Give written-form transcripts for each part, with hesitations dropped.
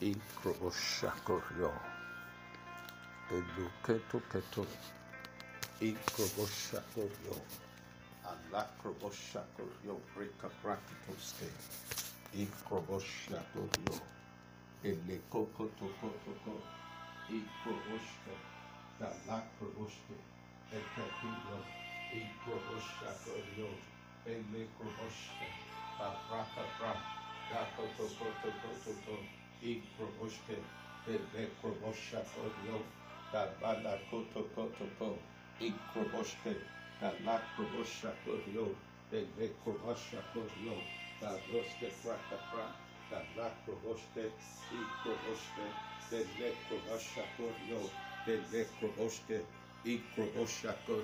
Ikroboshakorio, Eduketo, Ikroboshakorio, Alakroboshakorio, Breaka Prakitoske, Ikroboshakorio, Elekokotoko, Ikroboshka, Dalakroboshke, Ekatio, Ikroboshakorio, Elekroboshke, Babraka Brak, Dakotoko, Ikroboshke, Elekroboshako, Dabala Kotoko, Ikroboshke, Dalakroboshako, Elekroboshako, Dabroske Prakapra, Dalakroboshke, Ikroboshke, Elekroboshako, Elekroboshke, Ikroboshako,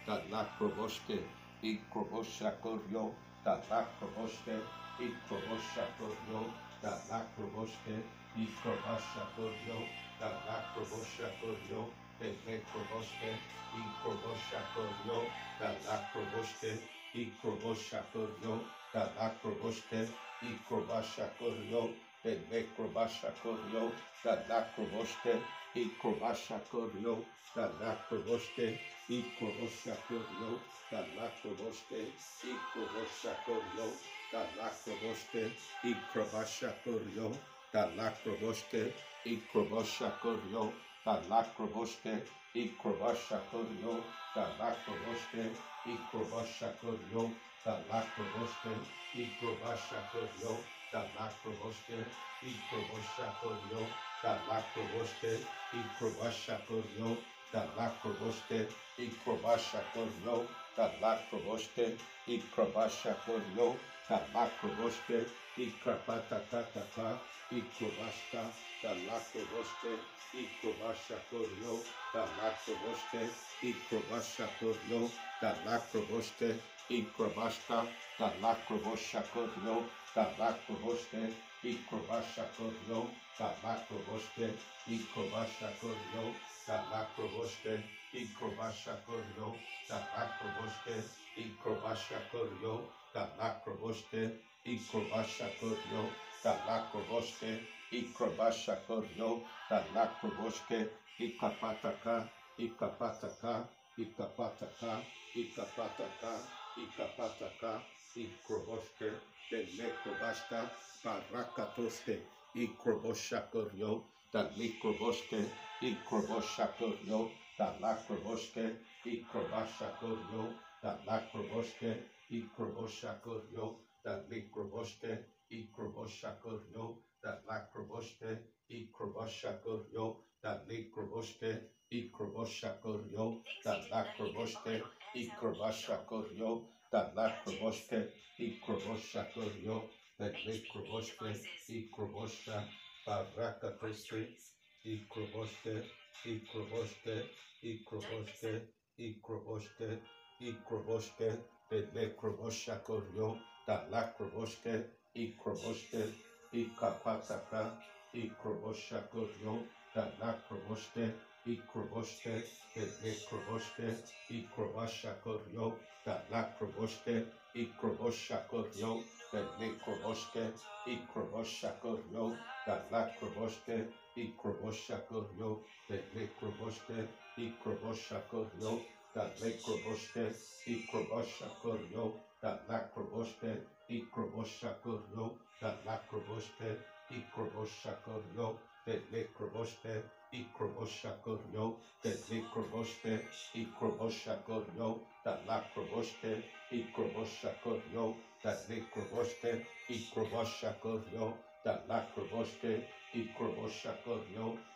Dalakroboshke, Ikroboshako, Dalakroboshke, Ikroboshako, Dalakroboshke, Ikrobashako, Dalakroboshako, Elekroboshke, Ikroboshako, Dalakroboshke, Ikroboshako, Dalakroboshke, Ikrobashako, Elekroboshako, Dalakroboshke, Ikrobashako, Dalakroboshke, Ikroboshako, Dalakroboshke, Ikroboshako, Dalakroboshke, Ikrobashako, Dalakroboshke, Ikrobashako, Dalakroboshke, Ikrobashako, Dalakroboshke, Ikrobashako, Dalakroboshke, Ikrobashako, Dalakroboshke, Ikrobashako, Dalakroboshke, Ikrobashako, Dalakroboshke, Ikrobashako, Dalakroboshke, Ikrobashako, Dalakroboshke, Ikrapatakataka, Ikrobashka, Dalakroboshke, Ikrobashako, Dalakroboshke, Ikrobashako, Dalakroboshke, Ikrobashka, Dalakroboshako, Dalakroboshke, Ikrobashako, Dalakroboshke, Ikrobashako, Dalakroboshke, Ikrobashako, Dalakroboshke, Ikrobashako, Dalakroboshke, Ikrobashako, Dalakroboshke, Ikrobashako, Dalakroboshke, Ikapataka, Ikapataka, Ikapataka, Ikapataka, Ikapataka, Ikroboshke, Delekobashka, Barakatoske, Ikroboshako, Dalikroboshke, Ikroboshako, Dalakroboshke, Ikrobashako, Dalakroboshke, Ikroboshako, Dalikroboshke, Ikroboshako, Dalakroboshke, Ikroboshako, Dalikroboshke, Ikroboshako, Dalakroboshke, Ikrobashako, Dalakroboshke, Ikroboshako, Dalikroboshke, Ikrobosha, Barakatoske, Ikroboshke, Ikroboshke, Ikroboshke, Ikroboshke, Ikroboshke, Dalikroboshako, Dalakroboshke, Ikroboshke, Ikapataka, Ikroboshako, Dalakroboshke, Ikroboshke, Dalikroboshke, Ikrobashako, Dalakroboshke, Ikroboshako, Dalikroboshke, Ikroboshako, Dalakroboshke, Ikroboshako, Dalikroboshke, Ikroboshako, Dalikroboshke, Ikroboshako, Dalakroboshke, Ikroboshako, Dalakroboshke, Ikroboshako, Dalikroboshke, Ikroboshako, Dalikroboshke, Ikroboshako, Dalakroboshke, Ikroboshako, Dalikroboshke, Ikroboshako, Dalakroboshke, Ikroboshako,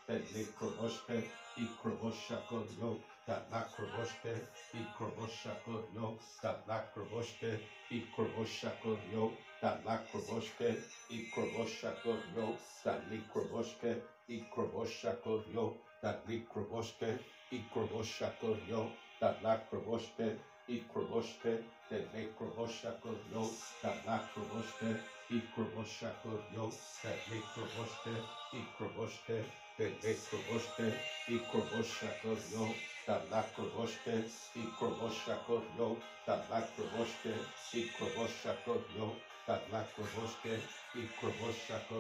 Dalikroboshke, Ikroboshako, Dalakroboshke, Ikroboshako, Dalakroboshke, Ikroboshako, Dalakroboshke, Ikroboshako, Dalikroboshke, Ikroboshako, Dalikroboshke, Ikroboshako, Dalakroboshke, Ikroboshke, Dalikroboshako, Dalakroboshke, Ikroboshako, Dalikroboshke, Ikroboshke, Dalikroboshke, Ikroboshako, Dalakroboshke, Ikroboshako, Dalakroboshke, Ikroboshako, Dalakroboshke, Ikroboshako,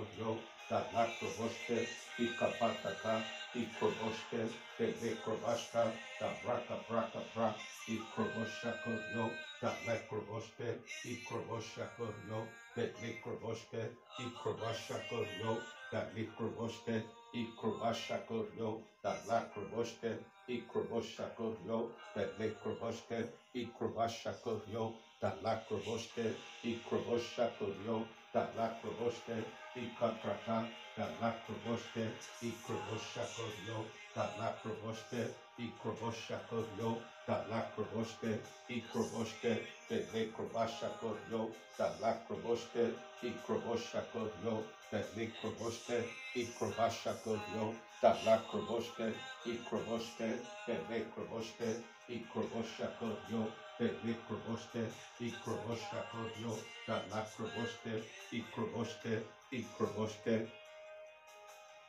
da lacroboste, ikapataka, ikroboste, de lekrobashka, da braka braka bra, ikroboshako, da lacroboste, ikroboshako, de lekroboste, ikrobashako, da lekroboste, ikrobashako, da lacroboste, ikroboshako, da lekroboste, ikrobashako, da lacroboste, ikroboshako, da lacroboste, ikatrata, da lacroboste, ikroboshako, da lacroboste, ikroboshako, da lacroboste, ikroboste, de lekrobashako, da lacroboste, ikroboshako, da lekrobeste, ikrobashako, da lacroboste, ikroboste, de lekrobeste, ikroboshako, de lekrobeste, ikroboshako, da lacroboste, ikroboste, ikroboste,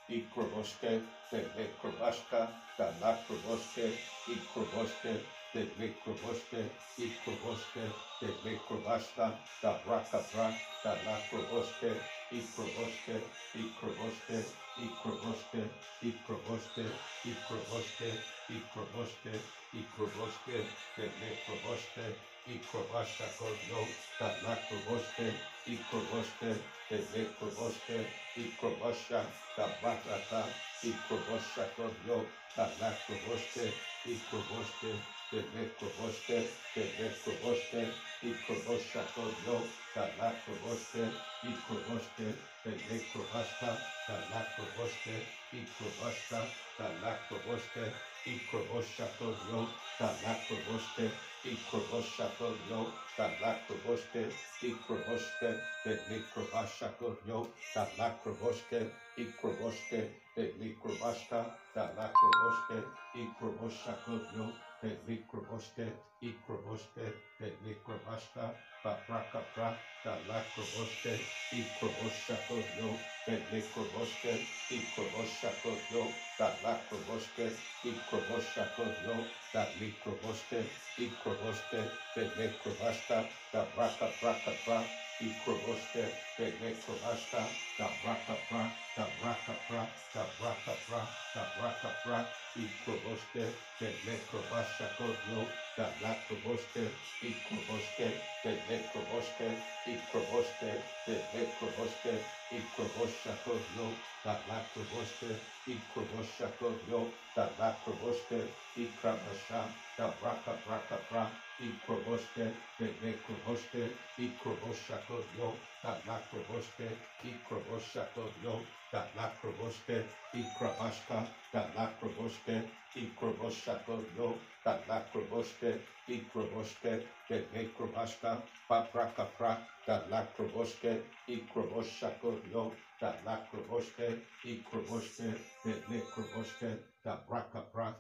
ikroboste, de lekrobashka, da lacroboste, ikroboste, de lekroboste, ikroboste, de lekrobashka, da brakabra, da lacroboste, ikroboste, ikroboste, ikroboste, ikroboste, ikroboste, ikroboste, ikroboste, de lekroboste, ikrobashako, da lacroboste, ikroboste, de lekroboste, ikrobasha, da batrata, ikroboshako, da lacroboste, ikroboste, de lekroboste, de lekroboste, ikroboshako, da lacroboste, ikroboste, de lekrobashka, da lacroboste, ikrobashka, da lacroboste, ikroboshako, da lacroboste, ikroboshako, da lacroboste, ikroboste, de lekrobashako, da lacroboste, ikroboste, de lekrobashka, da lacroboste, ikroboshako, de lekrobashka, ikroboste, de lekrobashka, paprakapra, da lacroboste, ikroboshako, de lekrobashka, ikroboshako, da lacroboste, ikroboshako, da lekrobashka, ikroboste, de lekrobashka, da brakapra, ikroboste, de lekrobashka, da brakapra, da brakapra, da brakapra, da brakapra, ikroboste, de lekrobashako, da lacroboste, ikroboste, de lekroboste, ikroboste, de lekroboste, ikroboshako, da lacroboste, ikroboshako, da lacroboste, ikrabasha, da brakapra, ikroboste, de lekroboste, ikroboshako, da lacroboste, ikroboshako, da lacroboste, ikrabashka, da lacroboste, ikroboshako, da lacroboste, ikroboste, de lekrobashka, paprakapra, da lacroboste, ikroboshako, da lacroboste, ikroboste, de lekroboste, da brakapra,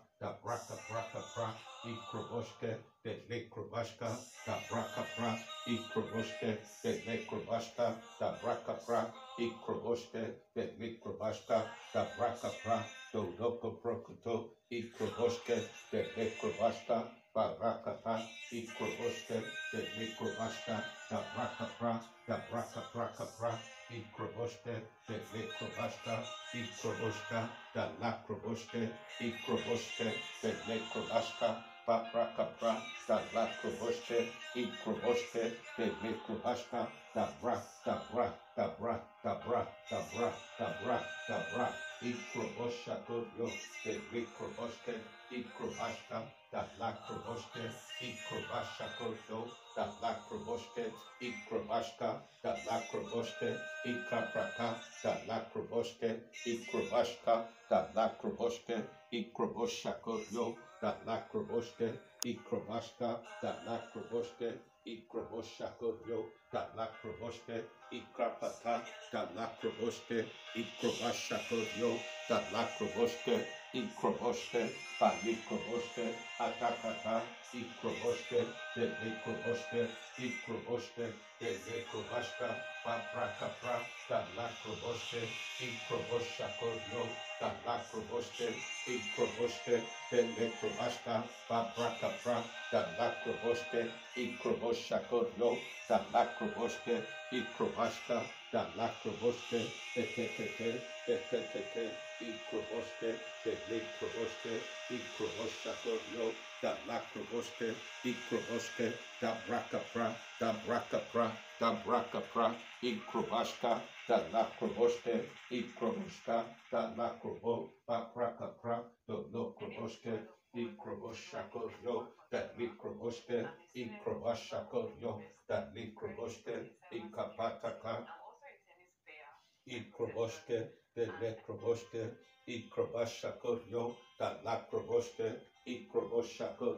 ikroboste, de lekrobashka, da brakapra, ikroboste, de lekrobashka, da brakapra, ikroboste, de lekrobashka, da brakapra, do loko prokoto, ikroboste, de lekrobashka, barakapa, ikroboste, de lekrobashka, da brakapra, ikroboste, de lekrobashka, ikroboshka, da lacroboste, ikroboste, de lekrobashka, paprakapra, da lacroboste, ikroboste, de lekrobashka, da bra, da bra, da bra, da bra, da bra, da bra, da bra, ikroboshako, de lekroboste, ikrobashka, da lacroboste, ikrobashako, da lacroboste, ikrobashka, da lacroboste, ikapraka, da lacroboste, ikrobashka, da lacroboste, ikroboshako, da lacroboste, ikrobashka, da lacroboste, ikroboshako, da lacroboste, ikrapata, da lacroboste, ikrobashako, da lacroboste, ikroboste, palikroboste, atakata, ikroboste, de lekroboste, ikroboste, de lekrobashka, paprakapra, da lacroboste, ikroboshako, da lacroboste, ikroboste, de lekrobashka, paprakapra, da lacroboste, ikroboshako, da lacroboske, ikrobaska, da lacroboske, ekekeke, ekekeke, ikroboske, de lekroboske, ikroboshako, da lacroboske, ikroboske, da brakapra, da brakapra, da brakapra, ikrobaska, da lacroboske, ikroboska, da lacrobo, da brakapra, do lokroboske, ikroboshako, da likroboske, ikroboshako, da likroboske, ikapataka, ikroboske, de lekroboske, ikrobashako, da lakroboske, ikroboshako,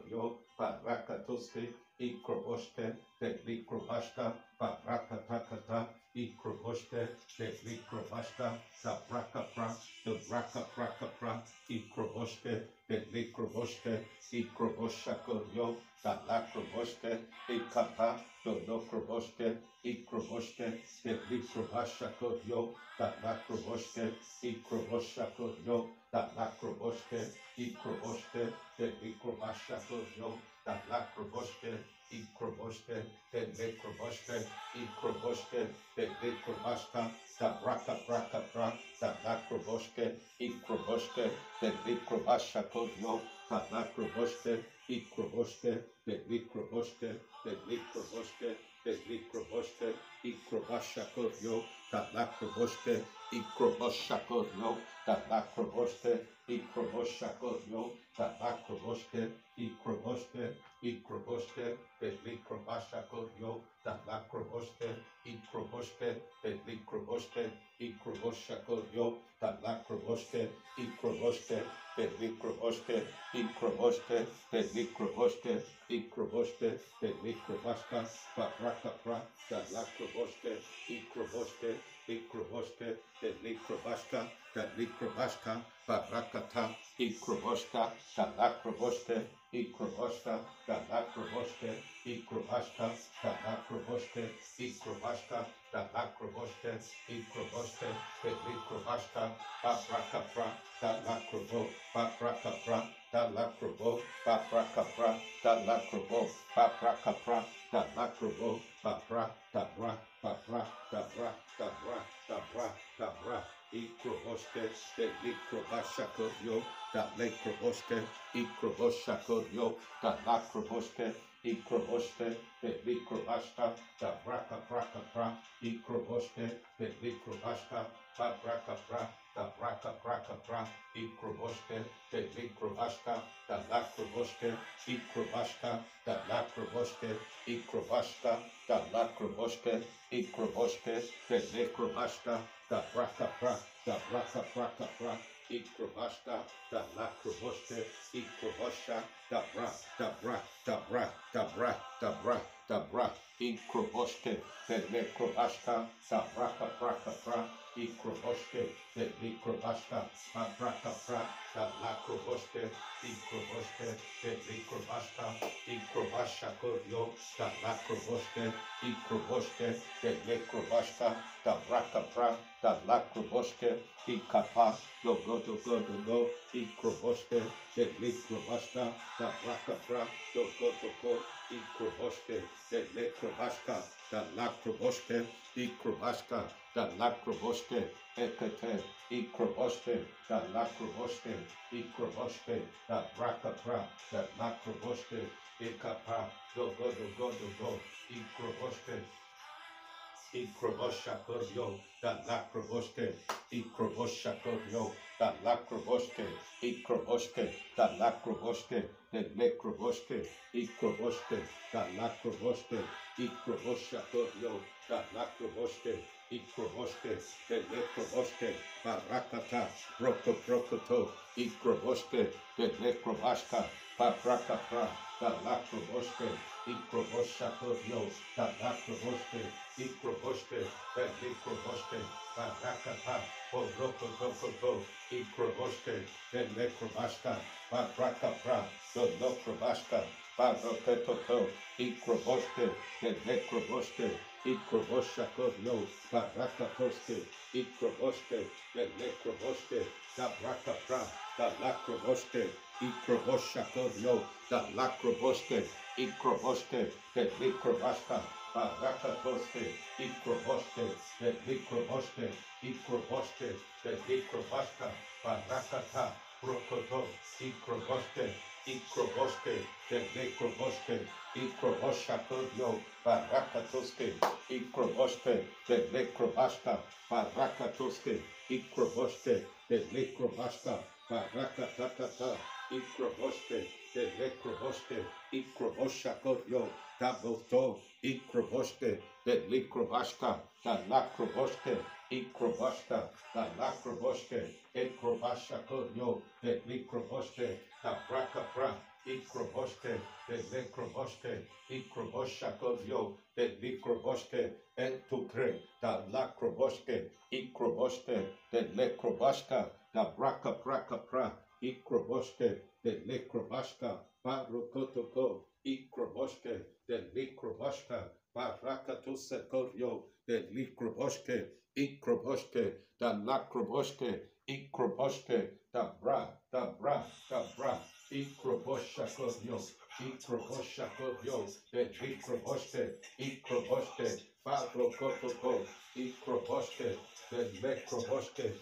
parakatoske, ikroboske, de likrobashka, parakatakata, ikroboske, de likrobashka, da brakapra, de brakaprakapra, ikroboske, de likroboske, ikroboshako, da lakroboske, ikapa, do lokroboske, ikroboske, de likrobashako, da lakroboske, ikroboshako, da lakroboske, ikroboske, de likrobashako, da lakroboske, ikroboske, de lekroboske, ikroboske, de lekrobashka, da braka braka bra, da lakroboske, ikroboske, de lekrobashako, da lakroboske, ikroboske, de lekroboske, de lekroboske, de lekroboske, ikrobashako, da lakroboske, ikroboshako, da lakroboske, ikroboshako, da lakroboske, ikroboske, ikroboske, de likrobashako, da lakroboske, ikroboske, de likroboske, ikroboshako, da lakroboske, ikroboske, de likroboske, ikroboske, de likroboske, ikroboske, de likrobashka, parakapra, da lakroboske, ikroboske, ikroboske, de likrobashka, da likrobashka, parakata, ikroboshka, da lakroboske, ikroboshka, da lakroboske, ikrobashka, da lakroboske, ikrobashka, da lakroboske, ikroboske, de likrobashka, parakapra, da lakrobo, parakapra, da lakrobo, parakapra, da lakrobo, parakapra, da lakrobo, papra, tabra, papra, tabra, tabra, tabra, tabra, ikroboske, de likrobashako, da lekroboske, ikroboshako, da lakroboske, ikroboske, de likrobashka, da braka braka pra, ikroboske, de likrobashka, pa braka pra, da braka braka pra, ikroboske, de likrobashka, da lakroboske, ikrobashka, da lakroboske, ikrobashka, da lakroboske, ikroboske, de likrobashka, da braka pra, da braka braka pra, ikrobashka, da lakroboske, ikrobosha, da bra, da bra, da bra, da bra, da bra, da bra, ikroboske, de likrobashka, da braka braka pra, ikroboske, de likrobashka, da braka pra, da lakroboske, ikroboske, de likrobashka, ikrobashako, da lakroboske, ikroboske, de likrobashka, da braka pra, da lakroboske, ikapa, do, ikroboske, de likrobashka, da braka pra, do, ikroboske, de likrobashka, da lakroboske, ikrobashka, da lakroboske, ekete, ikroboske, da lakroboske, ikroboske, da braka pra, da lakroboske, ikapa, do, ikroboske, ikroboshako, da lakroboske, ikroboshako, da lakroboske, ikroboske, da lakroboske, de lekroboske, ikroboske, da lakroboske, ikroboshako, da lakroboske, ikroboske, de lekroboske, parakata, prokoto, ikroboske, de lekrobashka, parakapra, da lakroboske, ikroboshako, da lakroboske, ikroboske, de lekroboske, parakata, prokoto, ikroboske, de lekrobashka, parakapra, do lokrobashka, parokoto, ikroboske, de lekroboske, ikroboshako, parakatoske, ikroboske, de lekroboske, da brakapra, da lakroboske, ikroboshako, da lakroboske, ikroboske, de lekrobashka, Barakatoske, Ikroboske, the Likroboske, Ikroboske, the Likrobashka, Barakata, Brokoto, Ikroboske, Ikroboske, the Likroboske, Ikroboshako, Barakatoske, Ikroboske, the Likrobashka, Barakatoske, Ikroboske, the Likrobashka, Barakatata, Ikroboske, the Likroboske, Ikroboshako, Taboto, Ikroboske, the Likrobashka, the Lakroboske, Ikroboshka, the Lakroboske, Ikrobashako, the Likroboske, the Brakapra, Ikroboske, the Likroboske, Ikroboshako, the Likroboske, and to pray, the Lakroboske, Ikroboske, the Likrobashka, the Brakapra, Ikroboske, the Likrobashka, Barukotoko, Ikroboske, the Likroboshka, Barakatosekorio, the Likroboske, Ikroboske, the Lakroboske, Ikroboske, the Bra, Ikroboshakorio, the Likroboske, Ikroboske, Barokotoko, Ikroboske, the Lekroboske,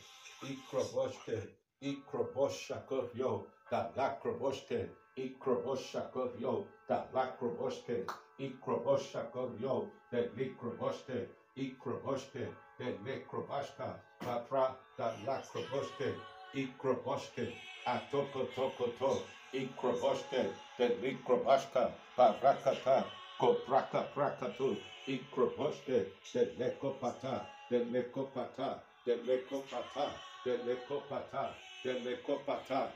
Ikroboshakorio, the Lakroboske, Ikroboshakorio, the Lakroboske, Ikroboshakorio, the Likroboske, Ikroboske, the Lekrobashka, Patra, the Lakroboske, Ikroboske, Atoko, Ikroboske, the Likrobashka, Barakata, Kopraka Prakatu, Ikroboske, the Lekopata, the Lekopata, the Lekopata, the Lekopata, the Lekopata,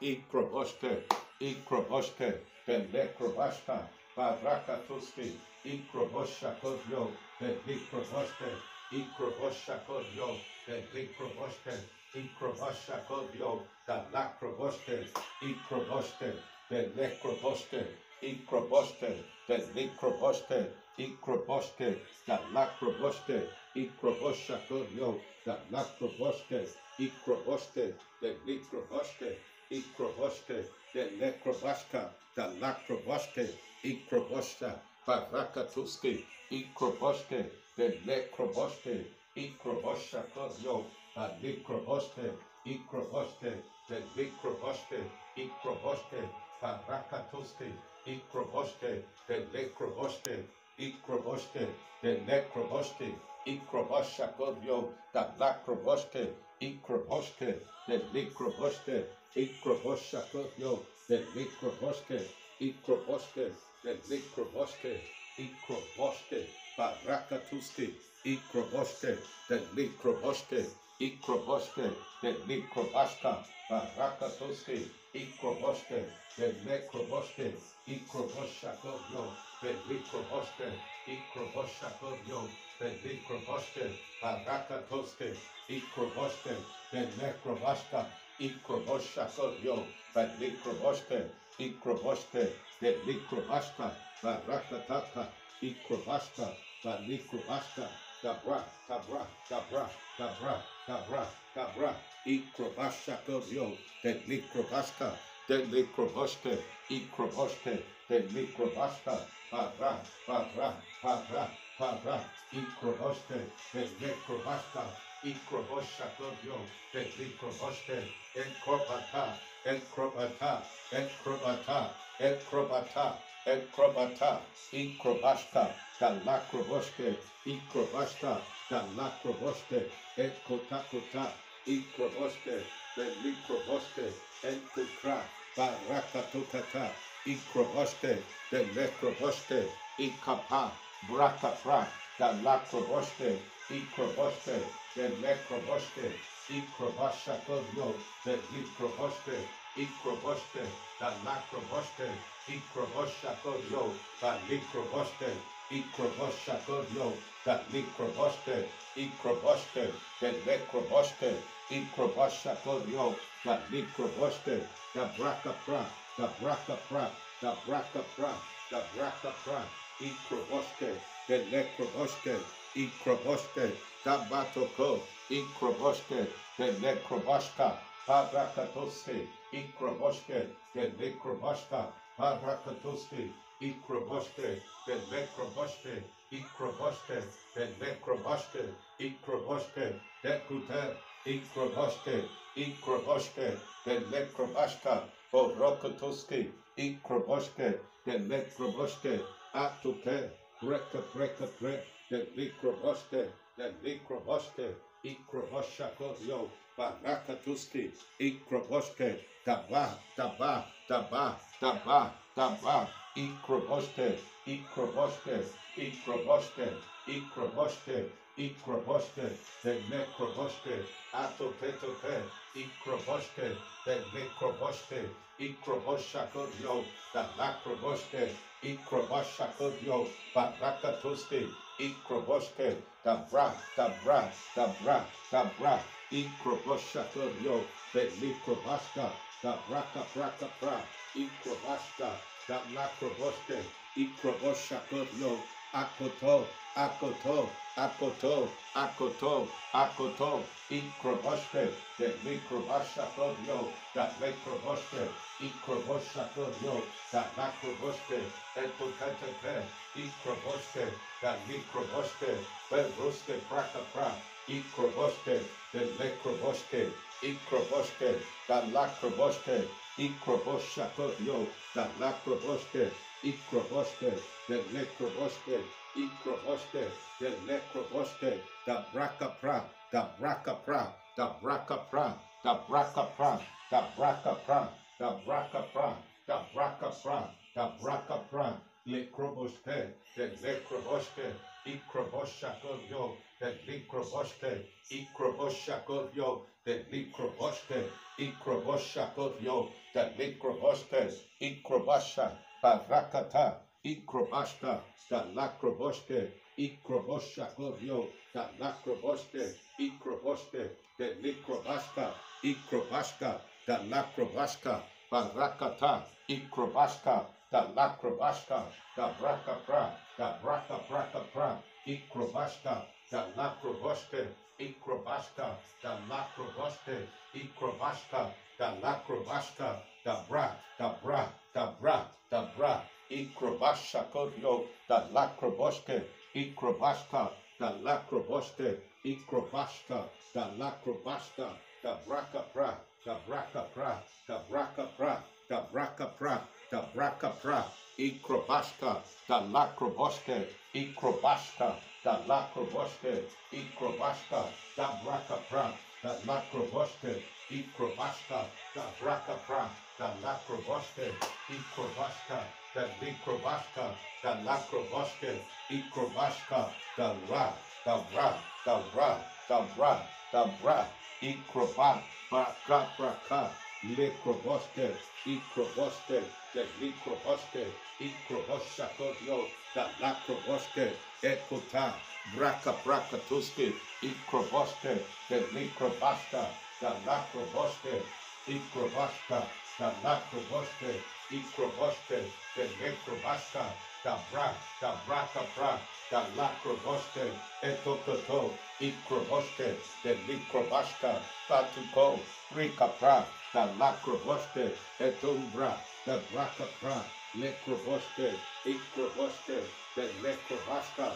Ikroboske, Ikroboske, the Lekrobashka, Barakatuski, Ikroboshakorio, the Likroboske, Ikroboshakorio, the Likroboske, Ikroboshakorio, the Lakroboske, Ikroboske, the Lekroboske, Ikroboske, the Likroboske, Ikroboske, the Lakroboske, Ikroboshakorio, the Lakroboske, Ikroboske, the Likroboske, Ikroboske, the Lekrobashka, the Lakroboske, Ikrobosha, Barakatuski, Ikroboske, the Lekroboske, Ikroboshakorio, the Likroboske, Ikroboske, the Likroboske, Ikroboske, Barakatuski, Ikroboske, the Lekroboske, Ikroboske, the Lekroboske, Ikroboshakorio, the Lakroboske, Ikroboske, the Likroboske, Ikroboshakorio, the Likroboske, Ikroboske, the Likroboske, Ikroboske, Barakatuski, Ikroboske, the Likroboske, Ikroboske, the Likrobashka, Barakatuski, Ikroboske, the Lekroboske, Ikroboshakorio, the Likroboske, Ikroboshakorio, the Likroboske, Barakatuski, Ikroboske, the Lekrobashka, Ikroboshakorio, the Likroboske, Ikroboske, the Likrobashka, Barakataka, Ikrobashka, the Likrobashka, Dabra, Ikrobashakorio, the Likrobashka, the Likroboske, Ikroboske, the Likrobashka, Para, Ikroboske, the Likrobashka, Ikroboshakorio, the Likroboske, Ekrobata, Ikrobashka, the Lakroboske, Ikrobashka, the Lakroboske, Ekotakota, Ikroboske, the Likroboske, Enkukra, Barakatokata, Ikroboske, the Lekroboske, Ikapa, Brakapra, the Lakroboske, Ikroboske, the Lekroboske, Ikrobashakorio, the Likroboske, Ikroboske, the Lakroboske, Ikroboshakorio, the Likroboske, Ikroboshakorio, the Likroboske, Ikroboske, the Lekroboske, Ikroboshakorio, the Likroboske, the Brakapra, the Brakapra, the Brakapra, the Brakapra, Ikroboske, the Lekroboske, Ikroboske, the Batoko, Ikroboske, the Lekroboshka, Barakatoske, Ikroboske, the Lekroboshka, Barakatoske, Ikroboske, the Nekroboske, Ikroboske, the Nekroboske, Ikroboske, Dekute, Ikroboske, Ikroboske, the Nekrobaska, Borokotoski, Ikroboske, the Nekroboske, Atuke, Breka, the Nikroboske, the Nikroboske, Ikroboshako, Barakatuski, Ikroboske, Daba, Daba, Daba, Daba, Daba, Ikroboske, Ikroboske, Ikroboske, Ikroboske, Ikroboske, the Nekroboske, Atopetope, Ikroboske, the Nekroboske, Ikroboshakodio, the Lakroboske, Ikroboshakodio, Barakatuski, Ikroboske, the Bra, the Bra, the Bra, the Bra, Ikroboshakodio, the Nikrobaska, the Braka, Ikrobashka, the Lakroboske, Ikroboshakodio, Akoto, Akoto, Akoto, Akoto, Akoto, Ikroboske, the Mikrobashakodio, the Mikroboske, Ikroboshakodio, the Makroboske, Etotetepe, Ikroboske, the Mikroboske, Bedroske, Prakapra, Ikroboske, the Mikroboske, Ikroboske, the Lakroboske, Ikroboshakodio, the Lakroboske, Ikroboske, the Nekroboske, Ikroboske, the Nekroboske, the Brakapra, the Brakapra, the Brakapra, the Brakapra, the Brakapra, the Brakapra, the Brakapra, the Brakapra, Lekroboske, the Nekroboske, Ikroboshakodio, the Likroboske, Ikroboshakodio, the Likroboske, Ikroboshakodio, the Likroboske, Ikrobasha, Barakata, Ikrobashka, the Lakroboske, Ikroboshakodio, the Lakroboske, Ikroboske, the Likrobashka, Ikrobashka, the Lakrobashka, Barakata, Ikrobashka, the Lakrobashka, the Brakapra, the Brakapra, Ikrobashka, the Lakroboske, Ikrobashka, the Lakroboske, Ikrobashka, the Lakrobashka, the Bra, the Bra, the Bra, the Bra, Ikrobashakodio, the Lakroboske, Ikrobashka, the Lakroboske, Ikrobashka, the Lakrobashka, the Brakapra, the Brakapra, the Brakapra, the Brakapra, the Brakapra, Ikrobashka, the Lakroboske, Ikrobashka, the Lakroboske, Ikrobashka, the Brakapra, the Lakroboske, Ikrobashka, the Brakapra, the Lakroboske, Ikrobashka, the Likrobashka, the Lakroboske, Ikrobashka, the Ra, the Ra, the Ra, the Ra, the Ra, Ikroba, Braka, Likroboske, Ikroboske, the Likroboske, Ikroboshakodio, the Lakroboske, Ekota, Braka Tuski, Ikroboske, the Likrobashka, the Lakroboske, Ikrobashka, the Lakroboske, Ikroboske, the Likrobashka, the Braka, the Lakroboske, Etokoto, Ikroboske, the Likrobashka, Patuko, Rikapra, the Lakroboske, Etumbra, the Brakapra, Lekroboske, Ikroboske, the Lekrobashka,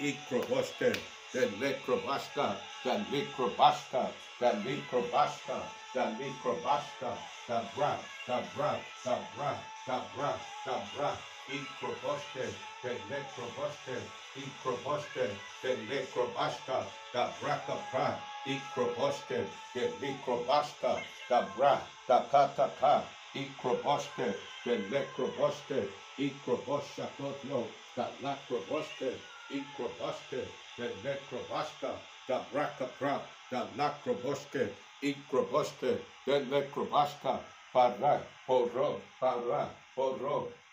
Ikroboske, the Lekrobashka, the Likrobashka, the Likrobashka, the Likrobashka, the Bra, the Bra, the Bra, the Bra, the Bra, Ikroboske, the Lekrobashka, Ikroboske, the Lekrobashka, the Brakapra, Ikroboske, the Likrobashka, the Bra, the Kataka, Ikroboske, the Lekrobashka, Ikroboshakodio, the Lakroboske, Ikroboske, the Lekrobashka, the Brakapra, the Lakroboske, Ikroboske, the Lekrobashka, Para, Poro,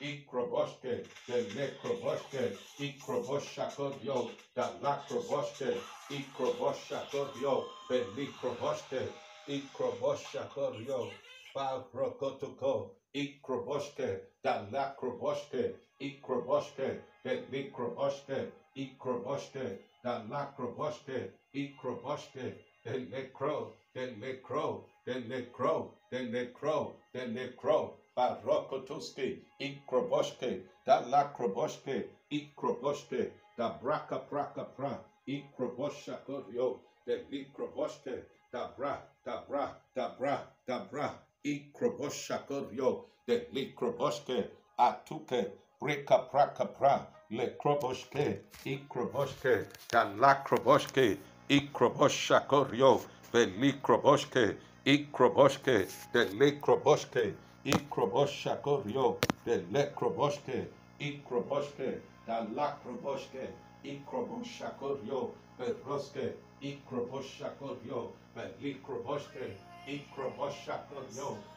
Ikroboske, the Lekroboske, Ikroboshakodio, the Lakroboske, Ikroboshakodio, the Likroboske, Ikroboshakodio, Bavrokotoko, Ikroboske, the Lakroboske, Ikroboske, the Likroboske, Ikroboske, the Lakroboske, Ikroboske, the Lekro, the Lekro, the Lekro, the Lekro, the Lekro, Barokotoske, Ikroboske, da Lakroboske, Ikroboske, da Braka Praka Pra, Ikroboshako, the Likroboske, da Bra, da Bra, da Bra, da Bra, Ikroboshako, the Likroboske, Atuke, Breka Praka Pra, Le Kroboske, Ikroboske, da Lakroboske, Ikroboshako, the Likroboske, Ikroboske, the Lekroboske, Ikroboshako, the Lekroboske, Ikroboske, the Lakroboske, Ikroboshako, the Roske, Ikroboshako, the Likroboske, Ikroboshako,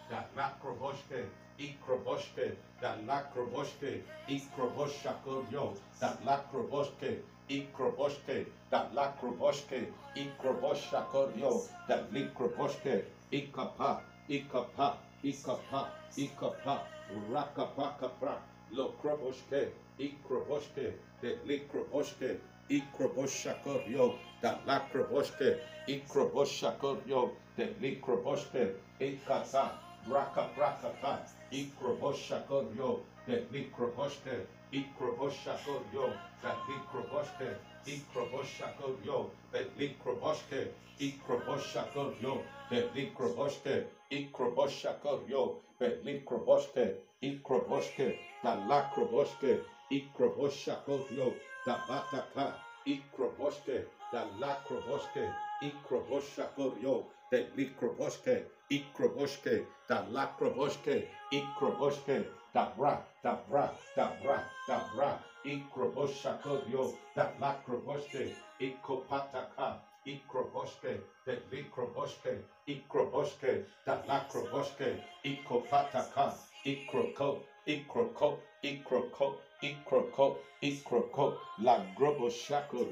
the Lakroboske, Ikroboske, the Lakroboske, Ikroboshako, the Lakroboske, Ikroboske, the Lakroboske, Ikroboshako, the Likroboske, Ikapa, Ikapa, Ikapa, Ikapa, Rakapakapra, Lokroboske, Ikroboske, the Likroboske, Ikroboshako, the Lakroboske, Ikroboshako, the Likroboske, Ikata, Rakaprakata, Ikroboshako, the Likroboske, Ikroboshako, the Likroboske, Ikroboshako, the Likroboske, Ikroboshako, the Likroboske, Ikroboshako, the Likroboske, Ikroboske, the Lakroboske, Ikroboshako, the Bataka, Ikroboske, the Lakroboske, Ikroboshako, the Likroboske, Ikroboske, the Lakroboske, Ikroboske, the Bra, the Bra, the Bra, the Bra, Ikroboshako, the Lakroboske, Ikopataka, Ikroboske, the Likroboske, Ikroboske, the Lakroboske, Ikopataka, Ikroko, Ikroko, Ikroko, Ikroko, Ikroko, La Groboshako,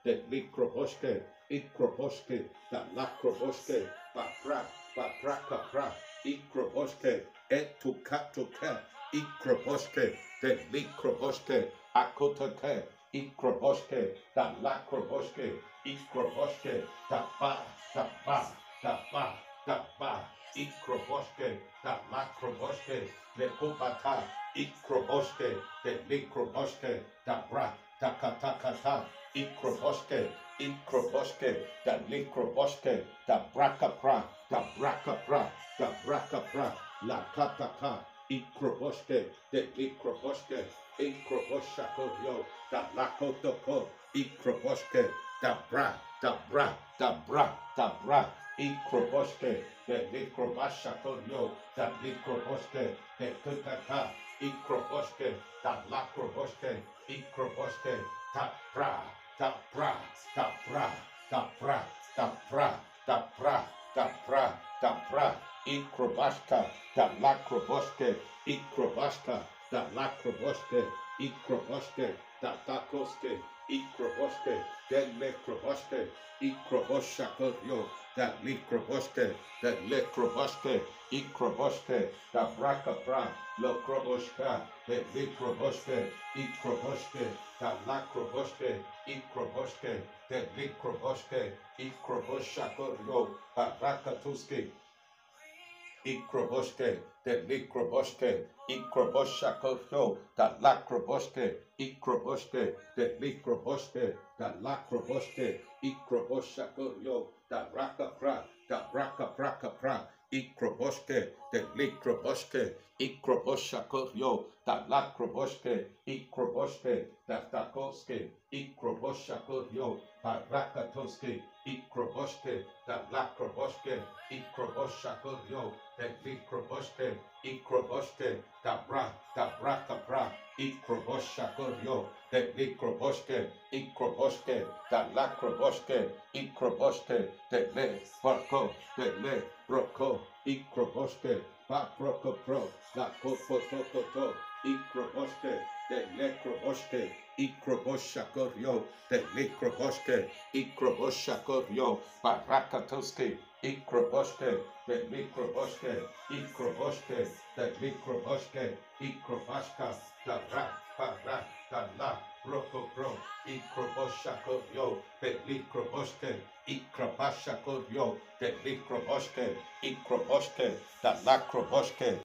the Likroboske, Ikroboske, the Lakroboske, Bapra, Bapraka Pra, Ikroboske, Etukatoka, Ikroboske, the Likroboske, Akotake, Ikroboske, the Lakroboske, Ikroboske, the Ba, the Ba, the Ba, the Ba, Ikroboske, the Lakroboske, the Kupata, Ikroboske, the Likroboske, the Bra, the Katakata, Ikroboske, Ikroboske, the Likroboske, the Brakapra, the Brakapra, the Brakapra, La Kataka, Ikroboske, the Likroboske, Ikroboshako, the Lakotoko, Ikroboske, the Bra, the Bra, the Bra, the Bra, Ikroboske, the Likrobashako, the Likroboske, the Tutaka, Ikroboske, the Lakroboske, Ikroboske, the Bra, the Bra, the Bra, the Bra, the Bra, the Bra, the Bra, the Bra, Ikrobashka, the Lakroboske, Ikrobashka, the Lakroboske, Ikroboske, the Takoske, Ikroboske, the Lekroboske, Ikroboshako, the Likroboske, the Lekroboske, Ikroboske, the Brakapra, Lokroboshka, the Likroboske, Ikroboske, the Lakroboske, Ikroboske, the Likroboske, Ikroboshako, the Rakatuske, Ikroboske, the Likroboske, Ikroboshako, the Lakroboske, Ikroboske, the Likroboske, the Lakroboske, Ikroboshako, the Rakapra, the Brakapraka, Ikroboske, the Likroboske, Ikroboshako, the Lakroboske, Ikroboske, the Takoske, Ikroboshako, the Rakatoske, Ikroboske, the Lakroboske, Ikroboshako, the Likroboske, Ikroboske, the Brakapra, Ikroboshako, the Likroboske, Ikroboske, the Lakroboske, Ikroboske, the Le Barko, the Le Broko, Ikroboske, Baproko Pro, La Kofotokoto, Ikroboske, the Lekroboske, Ikroboshako, the Likroboske, Ikroboshako, Barakatoske, Ikroboske, the Likroboske, Ikroboske, the Likroboske, Ikrobashka, the Rak, the La, Broko Pro, Ikroboshako, the Likroboske, Ikrobashako, the Likroboske, Ikroboske, the Lakroboske,